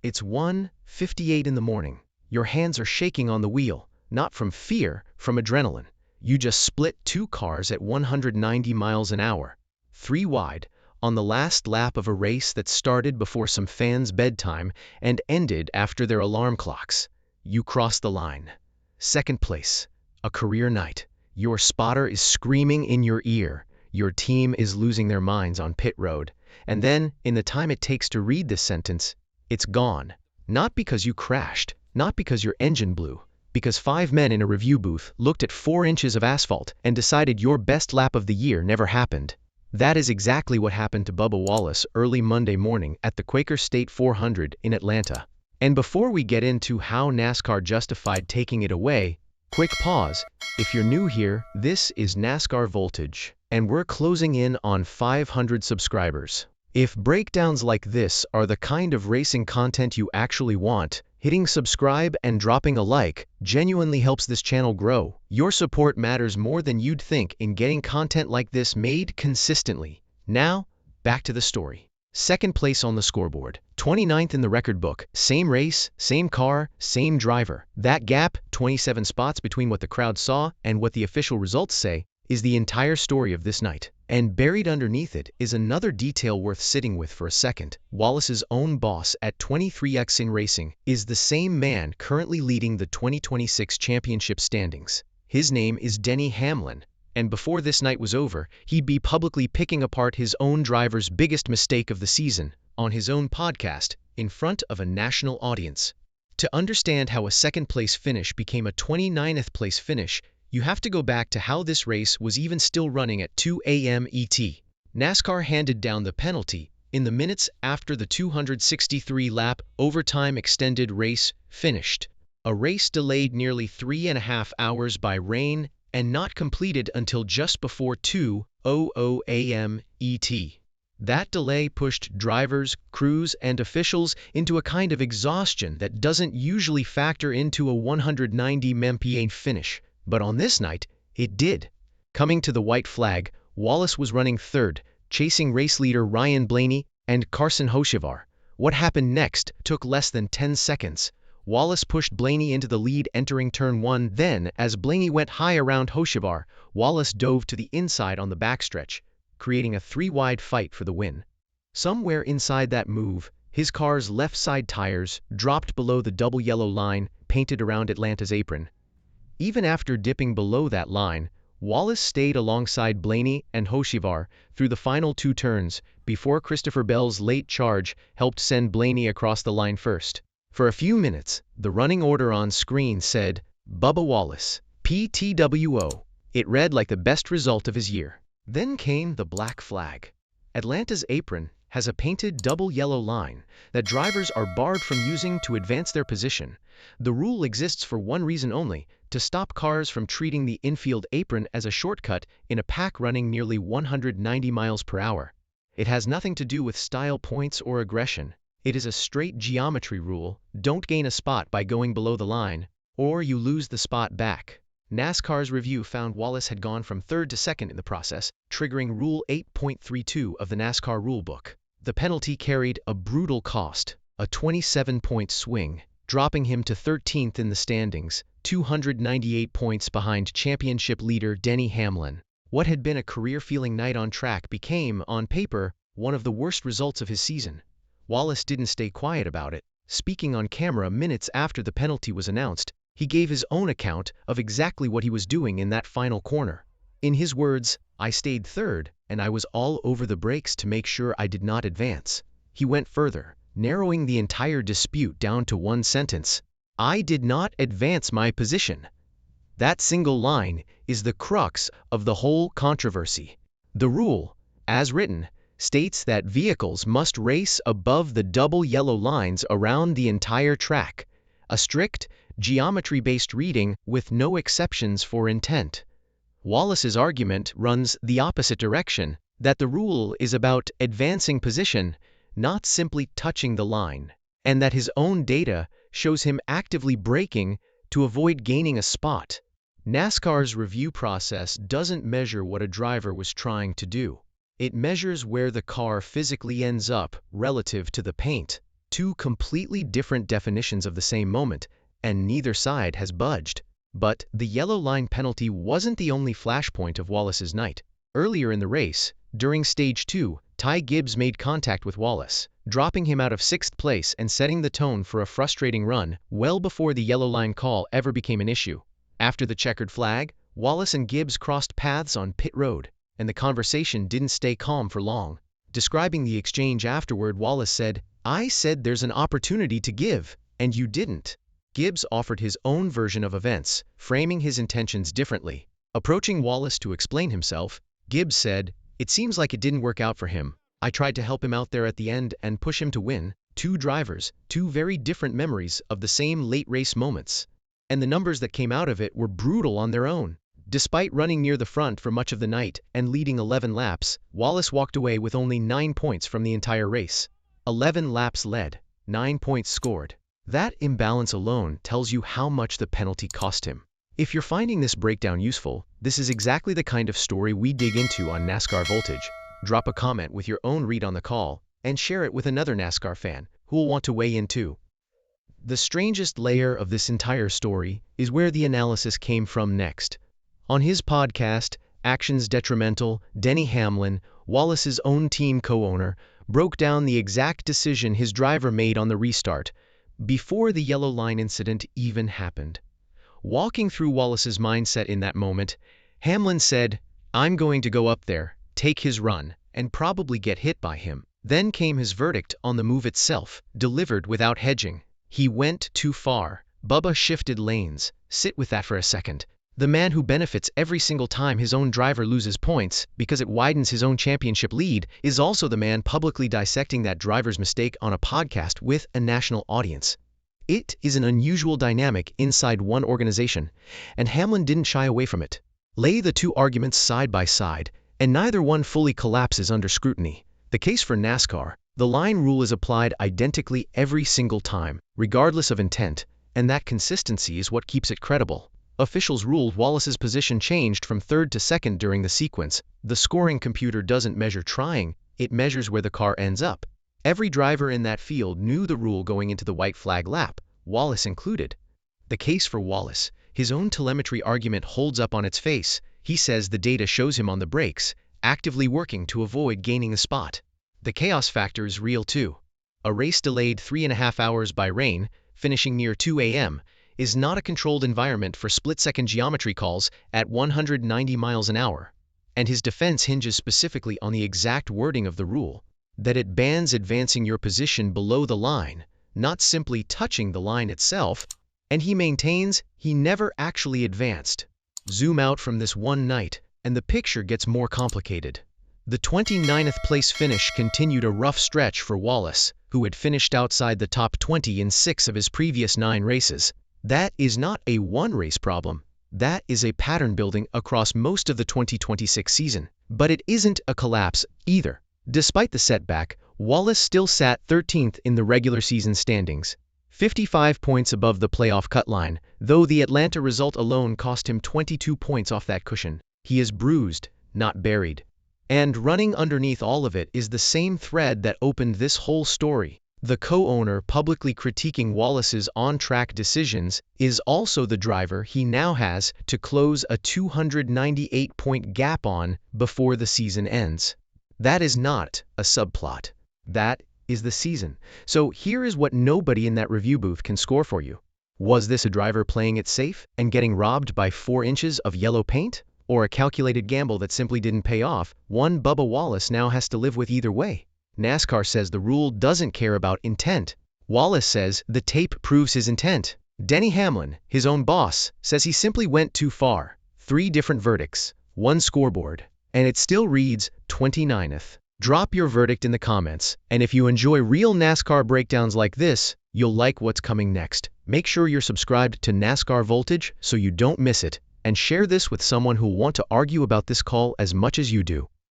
It's 1:58 in the morning. Your hands are shaking on the wheel, not from fear, from adrenaline. You just split two cars at 190 miles an hour, three wide, on the last lap of a race that started before some fans' bedtime and ended after their alarm clocks. You cross the line. Second place, a career night. Your spotter is screaming in your ear. Your team is losing their minds on pit road. And then, in the time it takes to read this sentence, it's gone. Not because you crashed, not because your engine blew, because 5 men in a review booth looked at 4 inches of asphalt and decided your best lap of the year never happened. That is exactly what happened to Bubba Wallace early Monday morning at the Quaker State 400 in Atlanta. And before we get into how NASCAR justified taking it away, quick pause. If you're new here, this is NASCAR Voltage, and we're closing in on 500 subscribers. If breakdowns like this are the kind of racing content you actually want, hitting subscribe and dropping a like genuinely helps this channel grow. Your support matters more than you'd think in getting content like this made consistently. Now, back to the story. Second place on the scoreboard, 29th in the record book, same race, same car, same driver. That gap, 27 spots between what the crowd saw and what the official results say, is the entire story of this night. And buried underneath it is another detail worth sitting with for a second. Wallace's own boss at 23X Racing is the same man currently leading the 2026 championship standings. His name is Denny Hamlin, and before this night was over, he'd be publicly picking apart his own driver's biggest mistake of the season on his own podcast in front of a national audience. To understand how a second-place finish became a 29th place finish, you have to go back to how this race was even still running at 2 a.m. ET. NASCAR handed down the penalty in the minutes after the 263-lap overtime extended race finished. A race delayed nearly 3.5 hours by rain and not completed until just before 2:00 a.m. ET. That delay pushed drivers, crews, and officials into a kind of exhaustion that doesn't usually factor into a 190 mph finish. But on this night, it did. Coming to the white flag, Wallace was running third, chasing race leader Ryan Blaney and Carson Hocevar. What happened next took less than 10 seconds. Wallace pushed Blaney into the lead entering turn 1. Then, as Blaney went high around Hocevar, Wallace dove to the inside on the backstretch, creating a 3-wide fight for the win. Somewhere inside that move, his car's left side tires dropped below the double yellow line painted around Atlanta's apron. Even after dipping below that line, Wallace stayed alongside Blaney and Hocevar through the final 2 turns before Christopher Bell's late charge helped send Blaney across the line first. For a few minutes, the running order on screen said, Bubba Wallace, PTWO. It read like the best result of his year. Then came the black flag. Atlanta's apron has a painted double yellow line that drivers are barred from using to advance their position. The rule exists for one reason only, to stop cars from treating the infield apron as a shortcut in a pack running nearly 190 miles per hour. It has nothing to do with style points or aggression. It is a straight geometry rule. Don't gain a spot by going below the line, or you lose the spot back. NASCAR's review found Wallace had gone from third to second in the process, triggering Rule 8.32 of the NASCAR rulebook. The penalty carried a brutal cost, a 27-point swing, dropping him to 13th in the standings, 298 points behind championship leader Denny Hamlin. What had been a career-feeling night on track became, on paper, one of the worst results of his season. Wallace didn't stay quiet about it. Speaking on camera minutes after the penalty was announced, he gave his own account of exactly what he was doing in that final corner. In his words, I stayed third, and I was all over the brakes to make sure I did not advance. He went further, narrowing the entire dispute down to one sentence. I did not advance my position. That single line is the crux of the whole controversy. The rule, as written, states that vehicles must race above the double yellow lines around the entire track, a strict, geometry-based reading with no exceptions for intent. Wallace's argument runs the opposite direction, that the rule is about advancing position, not simply touching the line, and that his own data shows him actively braking to avoid gaining a spot. NASCAR's review process doesn't measure what a driver was trying to do. It measures where the car physically ends up relative to the paint. Two completely different definitions of the same moment, and neither side has budged. But the yellow line penalty wasn't the only flashpoint of Wallace's night. Earlier in the race, during Stage 2, Ty Gibbs made contact with Wallace, dropping him out of 6th place and setting the tone for a frustrating run well before the yellow line call ever became an issue. After the checkered flag, Wallace and Gibbs crossed paths on pit road, and the conversation didn't stay calm for long. Describing the exchange afterward, Wallace said, "I said there's an opportunity to give, and you didn't." Gibbs offered his own version of events, framing his intentions differently. Approaching Wallace to explain himself, Gibbs said, "It seems like it didn't work out for him. I tried to help him out there at the end and push him to win." Two drivers, two very different memories of the same late race moments. And the numbers that came out of it were brutal on their own. Despite running near the front for much of the night and leading 11 laps, Wallace walked away with only 9 points from the entire race. 11 laps led, 9 points scored. That imbalance alone tells you how much the penalty cost him. If you're finding this breakdown useful, this is exactly the kind of story we dig into on NASCAR Voltage. Drop a comment with your own read on the call, and share it with another NASCAR fan who will want to weigh in too. The strangest layer of this entire story is where the analysis came from next. On his podcast, Actions Detrimental, Denny Hamlin, Wallace's own team co-owner, broke down the exact decision his driver made on the restart, before the yellow line incident even happened. Walking through Wallace's mindset in that moment, Hamlin said, "I'm going to go up there, take his run, and probably get hit by him." Then came his verdict on the move itself, delivered without hedging. "He went too far. Bubba shifted lanes. Sit with that for a second." The man who benefits every single time his own driver loses points because it widens his own championship lead is also the man publicly dissecting that driver's mistake on a podcast with a national audience. It is an unusual dynamic inside one organization, and Hamlin didn't shy away from it. Lay the two arguments side by side, and neither one fully collapses under scrutiny. The case for NASCAR: the line rule is applied identically every single time, regardless of intent, and that consistency is what keeps it credible. Officials ruled Wallace's position changed from 3rd to 2nd during the sequence. The scoring computer doesn't measure trying, it measures where the car ends up. Every driver in that field knew the rule going into the white flag lap, Wallace included. The case for Wallace: his own telemetry argument holds up on its face. He says the data shows him on the brakes, actively working to avoid gaining a spot. The chaos factor is real too. A race delayed 3.5 hours by rain, finishing near 2 a.m., is not a controlled environment for split-second geometry calls at 190 miles an hour. And his defense hinges specifically on the exact wording of the rule, that it bans advancing your position below the line, not simply touching the line itself, and he maintains he never actually advanced. Zoom out from this one night, and the picture gets more complicated. The 29th place finish continued a rough stretch for Wallace, who had finished outside the top 20 in 6 of his previous 9 races. That is not a one-race problem. That is a pattern building across most of the 2026 season. But it isn't a collapse either. Despite the setback, Wallace still sat 13th in the regular season standings, 55 points above the playoff cut line, though the Atlanta result alone cost him 22 points off that cushion. He is bruised, not buried. And running underneath all of it is the same thread that opened this whole story. The co-owner publicly critiquing Wallace's on-track decisions is also the driver he now has to close a 298-point gap on before the season ends. That is not a subplot. That is the season. So here is what nobody in that review booth can score for you. Was this a driver playing it safe and getting robbed by 4 inches of yellow paint? Or a calculated gamble that simply didn't pay off, one Bubba Wallace now has to live with either way? NASCAR says the rule doesn't care about intent. Wallace says the tape proves his intent. Denny Hamlin, his own boss, says he simply went too far. 3 different verdicts, 1 scoreboard, and it still reads 29th. Drop your verdict in the comments, and if you enjoy real NASCAR breakdowns like this, you'll like what's coming next. Make sure you're subscribed to NASCAR Voltage so you don't miss it, and share this with someone who'll want to argue about this call as much as you do.